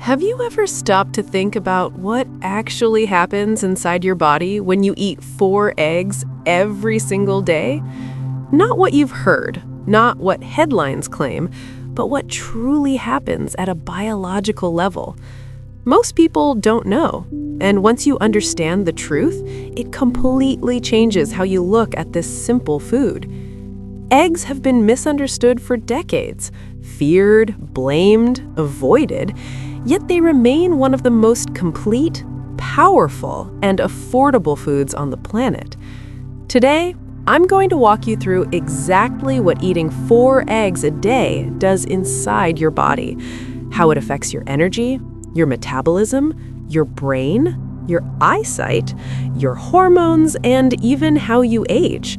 Have you ever stopped to think about what actually happens inside your body when you eat 4 eggs every single day? Not what you've heard, not what headlines claim, but what truly happens at a biological level. Most people don't know, and once you understand the truth, it completely changes how you look at this simple food. Eggs have been misunderstood for decades, feared, blamed, avoided, yet they remain one of the most complete, powerful, and affordable foods on the planet. Today, I'm going to walk you through exactly what eating 4 eggs a day does inside your body, how it affects your energy, your metabolism, your brain, your eyesight, your hormones, and even how you age.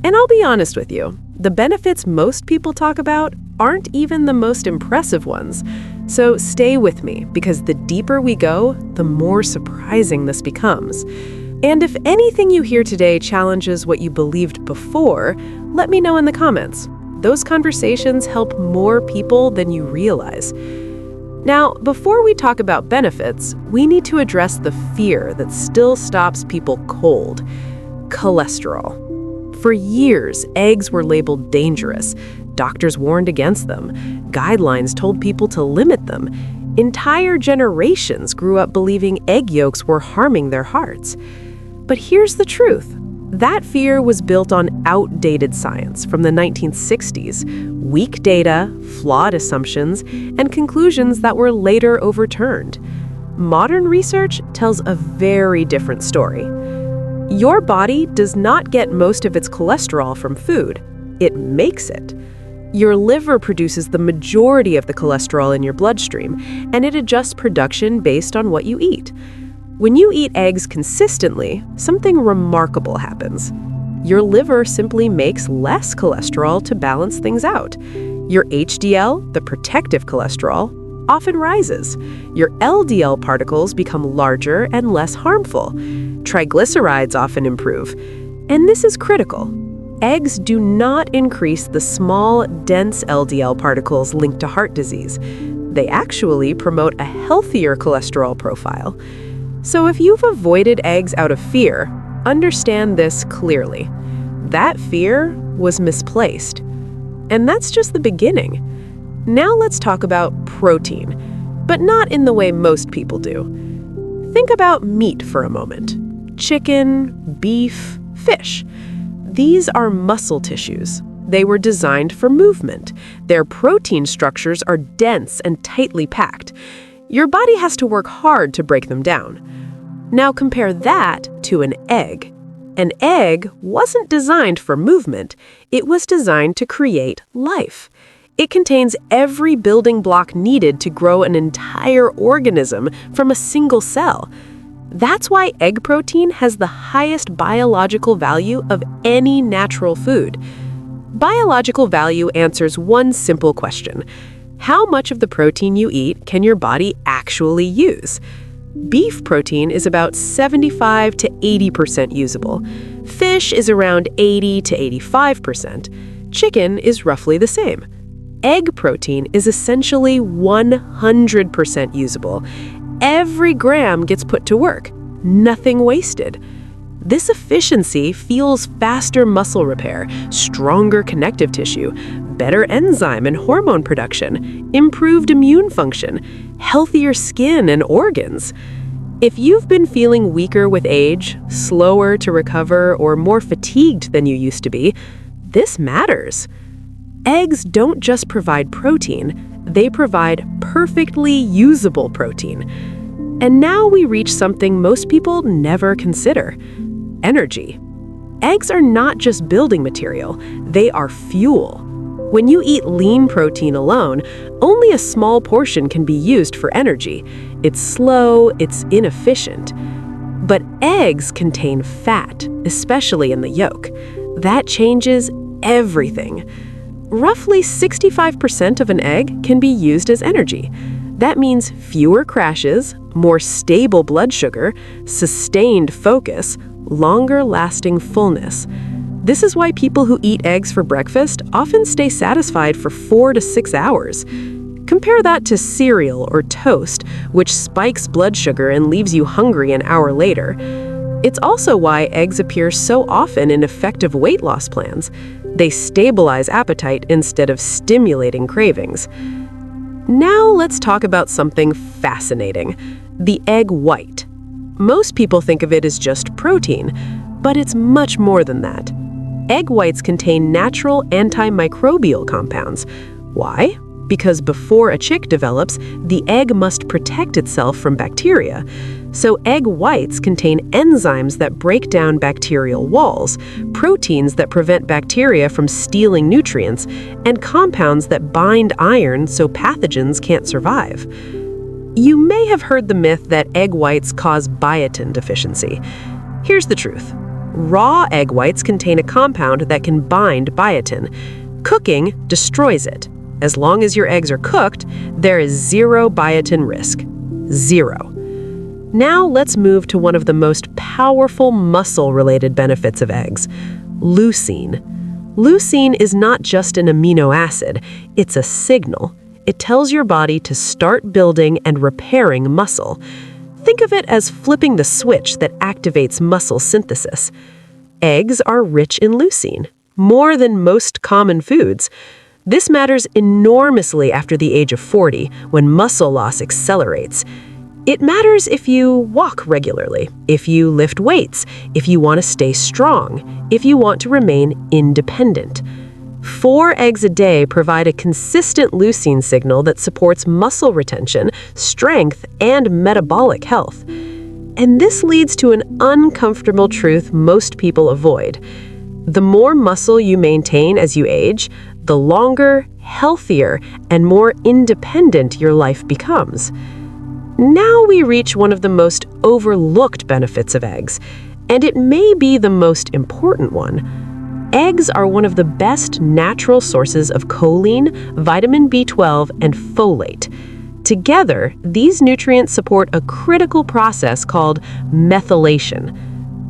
And I'll be honest with you, the benefits most people talk about aren't even the most impressive ones. So stay with me, because the deeper we go, the more surprising this becomes. And if anything you hear today challenges what you believed before, let me know in the comments. Those conversations help more people than you realize. Now, before we talk about benefits, we need to address the fear that still stops people cold: cholesterol. For years, eggs were labeled dangerous. Doctors warned against them. Guidelines told people to limit them. Entire generations grew up believing egg yolks were harming their hearts. But here's the truth. That fear was built on outdated science from the 1960s, weak data, flawed assumptions, and conclusions that were later overturned. Modern research tells a very different story. Your body does not get most of its cholesterol from food. It makes it. Your liver produces the majority of the cholesterol in your bloodstream, and it adjusts production based on what you eat. When you eat eggs consistently, something remarkable happens. Your liver simply makes less cholesterol to balance things out. Your HDL, the protective cholesterol, often rises. Your LDL particles become larger and less harmful. Triglycerides often improve. And this is critical. Eggs do not increase the small, dense LDL particles linked to heart disease. They actually promote a healthier cholesterol profile. So if you've avoided eggs out of fear, understand this clearly. That fear was misplaced. And that's just the beginning. Now let's talk about protein, but not in the way most people do. Think about meat for a moment. Chicken, beef, fish. These are muscle tissues. They were designed for movement. Their protein structures are dense and tightly packed. Your body has to work hard to break them down. Now compare that to an egg. An egg wasn't designed for movement. It was designed to create life. It contains every building block needed to grow an entire organism from a single cell. That's why egg protein has the highest biological value of any natural food. Biological value answers one simple question: how much of the protein you eat can your body actually use? Beef protein is about 75 to 80% usable. Fish is around 80 to 85%. Chicken is roughly the same. Egg protein is essentially 100% usable. Every gram gets put to work, nothing wasted. This efficiency fuels faster muscle repair, stronger connective tissue, better enzyme and hormone production, improved immune function, healthier skin and organs. If you've been feeling weaker with age, slower to recover, or more fatigued than you used to be, this matters. Eggs don't just provide protein, they provide perfectly usable protein. And now we reach something most people never consider: energy. Eggs are not just building material, they are fuel. When you eat lean protein alone, only a small portion can be used for energy. It's slow, it's inefficient. But eggs contain fat, especially in the yolk. That changes everything. Roughly 65% of an egg can be used as energy. That means fewer crashes, more stable blood sugar, sustained focus, longer-lasting fullness. This is why people who eat eggs for breakfast often stay satisfied for 4 to 6 hours. Compare that to cereal or toast, which spikes blood sugar and leaves you hungry an hour later. It's also why eggs appear so often in effective weight loss plans. They stabilize appetite instead of stimulating cravings. Now let's talk about something fascinating: the egg white. Most people think of it as just protein, but it's much more than that. Egg whites contain natural antimicrobial compounds. Why? Because before a chick develops, the egg must protect itself from bacteria. So egg whites contain enzymes that break down bacterial walls, proteins that prevent bacteria from stealing nutrients, and compounds that bind iron so pathogens can't survive. You may have heard the myth that egg whites cause biotin deficiency. Here's the truth. Raw egg whites contain a compound that can bind biotin. Cooking destroys it. As long as your eggs are cooked, there is zero biotin risk. Zero. Now let's move to one of the most powerful muscle-related benefits of eggs: leucine. Leucine is not just an amino acid, it's a signal. It tells your body to start building and repairing muscle. Think of it as flipping the switch that activates muscle synthesis. Eggs are rich in leucine, more than most common foods. This matters enormously after the age of 40, when muscle loss accelerates. It matters if you walk regularly, if you lift weights, if you want to stay strong, if you want to remain independent. 4 eggs a day provide a consistent leucine signal that supports muscle retention, strength, and metabolic health. And this leads to an uncomfortable truth most people avoid. The more muscle you maintain as you age, the longer, healthier, and more independent your life becomes. Now we reach one of the most overlooked benefits of eggs, and it may be the most important one. Eggs are one of the best natural sources of choline, vitamin B12, and folate. Together, these nutrients support a critical process called methylation.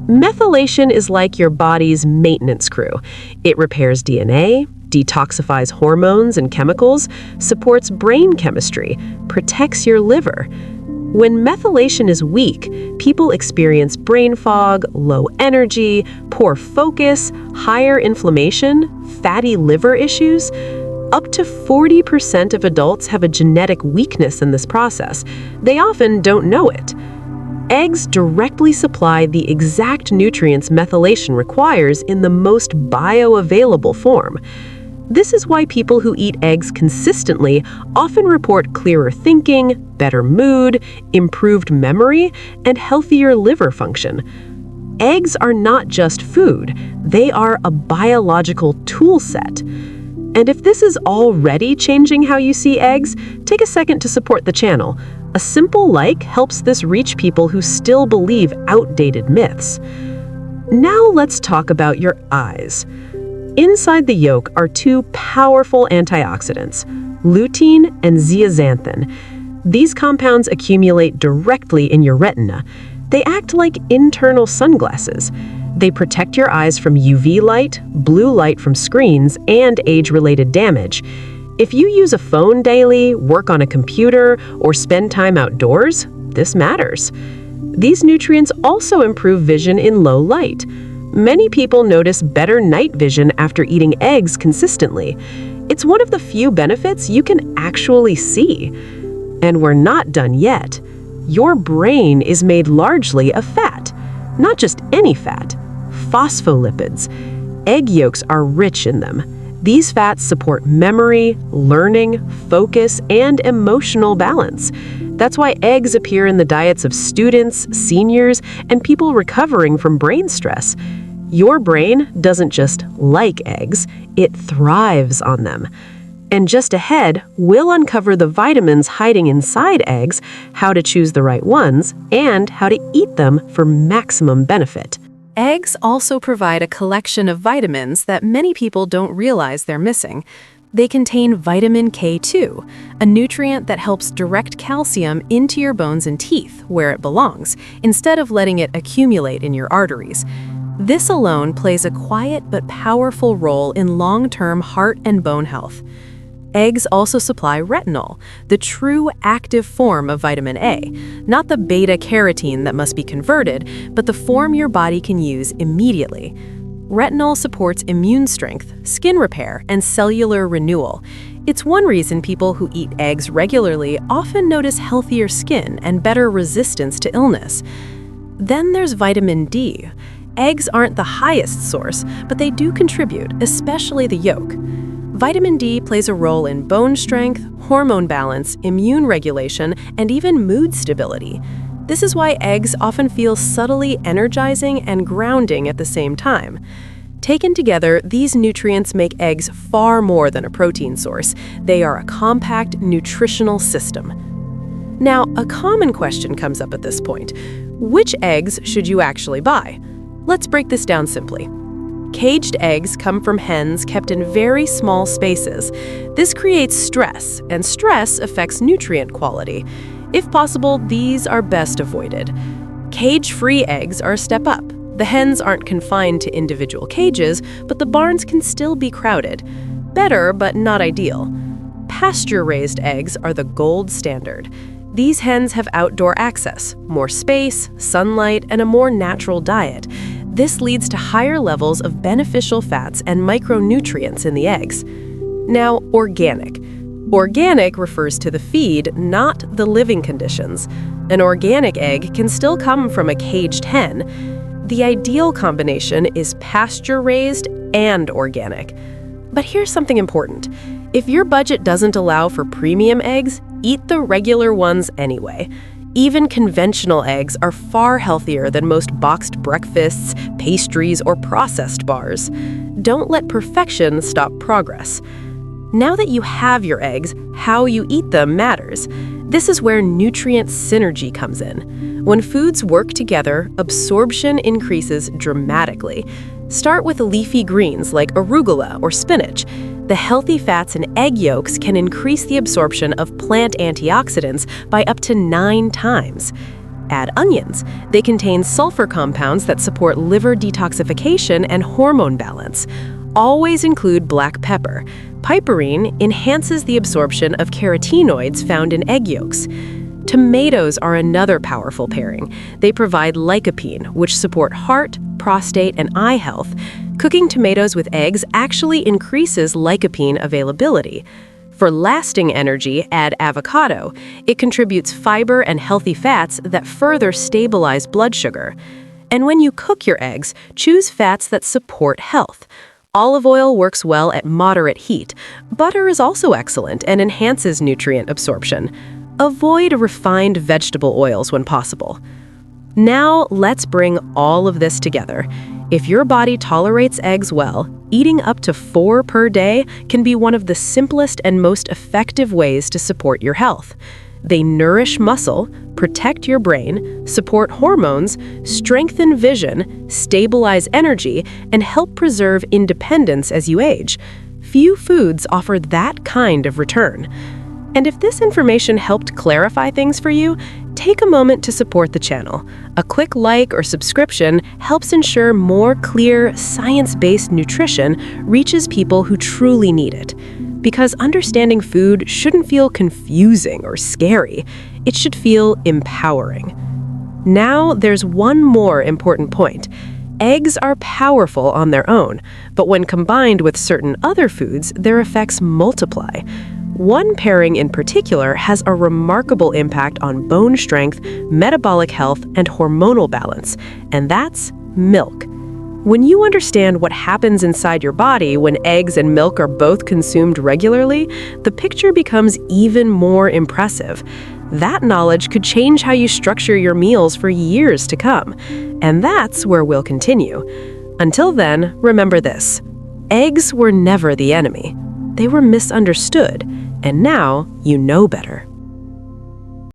Methylation is like your body's maintenance crew. It repairs DNA, detoxifies hormones and chemicals, supports brain chemistry, protects your liver. When methylation is weak, people experience brain fog, low energy, poor focus, higher inflammation, fatty liver issues. Up to 40% of adults have a genetic weakness in this process. They often don't know it. Eggs directly supply the exact nutrients methylation requires in the most bioavailable form. This is why people who eat eggs consistently often report clearer thinking, better mood, improved memory, and healthier liver function. Eggs are not just food, they are a biological tool set. And if this is already changing how you see eggs, take a second to support the channel. A simple like helps this reach people who still believe outdated myths. Now let's talk about your eyes. Inside the yolk are 2 powerful antioxidants, lutein and zeaxanthin. These compounds accumulate directly in your retina. They act like internal sunglasses. They protect your eyes from UV light, blue light from screens, and age-related damage. If you use a phone daily, work on a computer, or spend time outdoors, this matters. These nutrients also improve vision in low light. Many people notice better night vision after eating eggs consistently. It's one of the few benefits you can actually see. And we're not done yet. Your brain is made largely of fat. Not just any fat. Phospholipids. Egg yolks are rich in them. These fats support memory, learning, focus, and emotional balance. That's why eggs appear in the diets of students, seniors, and people recovering from brain stress. Your brain doesn't just like eggs, it thrives on them. And just ahead, we'll uncover the vitamins hiding inside eggs, how to choose the right ones, and how to eat them for maximum benefit. Eggs also provide a collection of vitamins that many people don't realize they're missing. They contain vitamin K2, a nutrient that helps direct calcium into your bones and teeth, where it belongs, instead of letting it accumulate in your arteries. This alone plays a quiet but powerful role in long-term heart and bone health. Eggs also supply retinol, the true active form of vitamin A, not the beta-carotene that must be converted, but the form your body can use immediately. Retinol supports immune strength, skin repair, and cellular renewal. It's one reason people who eat eggs regularly often notice healthier skin and better resistance to illness. Then there's vitamin D. Eggs aren't the highest source, but they do contribute, especially the yolk. Vitamin D plays a role in bone strength, hormone balance, immune regulation, and even mood stability. This is why eggs often feel subtly energizing and grounding at the same time. Taken together, these nutrients make eggs far more than a protein source. They are a compact, nutritional system. Now, a common question comes up at this point. Which eggs should you actually buy? Let's break this down simply. Caged eggs come from hens kept in very small spaces. This creates stress, and stress affects nutrient quality. If possible, these are best avoided. Cage-free eggs are a step up. The hens aren't confined to individual cages, but the barns can still be crowded. Better, but not ideal. Pasture-raised eggs are the gold standard. These hens have outdoor access, more space, sunlight, and a more natural diet. This leads to higher levels of beneficial fats and micronutrients in the eggs. Now, organic. Organic refers to the feed, not the living conditions. An organic egg can still come from a caged hen. The ideal combination is pasture-raised and organic. But here's something important. If your budget doesn't allow for premium eggs, eat the regular ones anyway. Even conventional eggs are far healthier than most boxed breakfasts, pastries, or processed bars. Don't let perfection stop progress. Now that you have your eggs, how you eat them matters. This is where nutrient synergy comes in. When foods work together, absorption increases dramatically. Start with leafy greens like arugula or spinach. The healthy fats in egg yolks can increase the absorption of plant antioxidants by up to 9 times. Add onions. They contain sulfur compounds that support liver detoxification and hormone balance. Always include black pepper. Piperine enhances the absorption of carotenoids found in egg yolks. Tomatoes are another powerful pairing. They provide lycopene, which support heart, prostate, and eye health. Cooking tomatoes with eggs actually increases lycopene availability. For lasting energy, add avocado. It contributes fiber and healthy fats that further stabilize blood sugar. And when you cook your eggs, choose fats that support health. Olive oil works well at moderate heat. Butter is also excellent and enhances nutrient absorption. Avoid refined vegetable oils when possible. Now, let's bring all of this together. If your body tolerates eggs well, eating up to 4 per day can be one of the simplest and most effective ways to support your health. They nourish muscle, protect your brain, support hormones, strengthen vision, stabilize energy, and help preserve independence as you age. Few foods offer that kind of return. And if this information helped clarify things for you, take a moment to support the channel. A quick like or subscription helps ensure more clear, science-based nutrition reaches people who truly need it. Because understanding food shouldn't feel confusing or scary. It should feel empowering. Now, there's one more important point. Eggs are powerful on their own, but when combined with certain other foods, their effects multiply. One pairing in particular has a remarkable impact on bone strength, metabolic health, and hormonal balance, and that's milk. When you understand what happens inside your body when eggs and milk are both consumed regularly, the picture becomes even more impressive. That knowledge could change how you structure your meals for years to come. And that's where we'll continue. Until then, remember this. Eggs were never the enemy. They were misunderstood, and now you know better.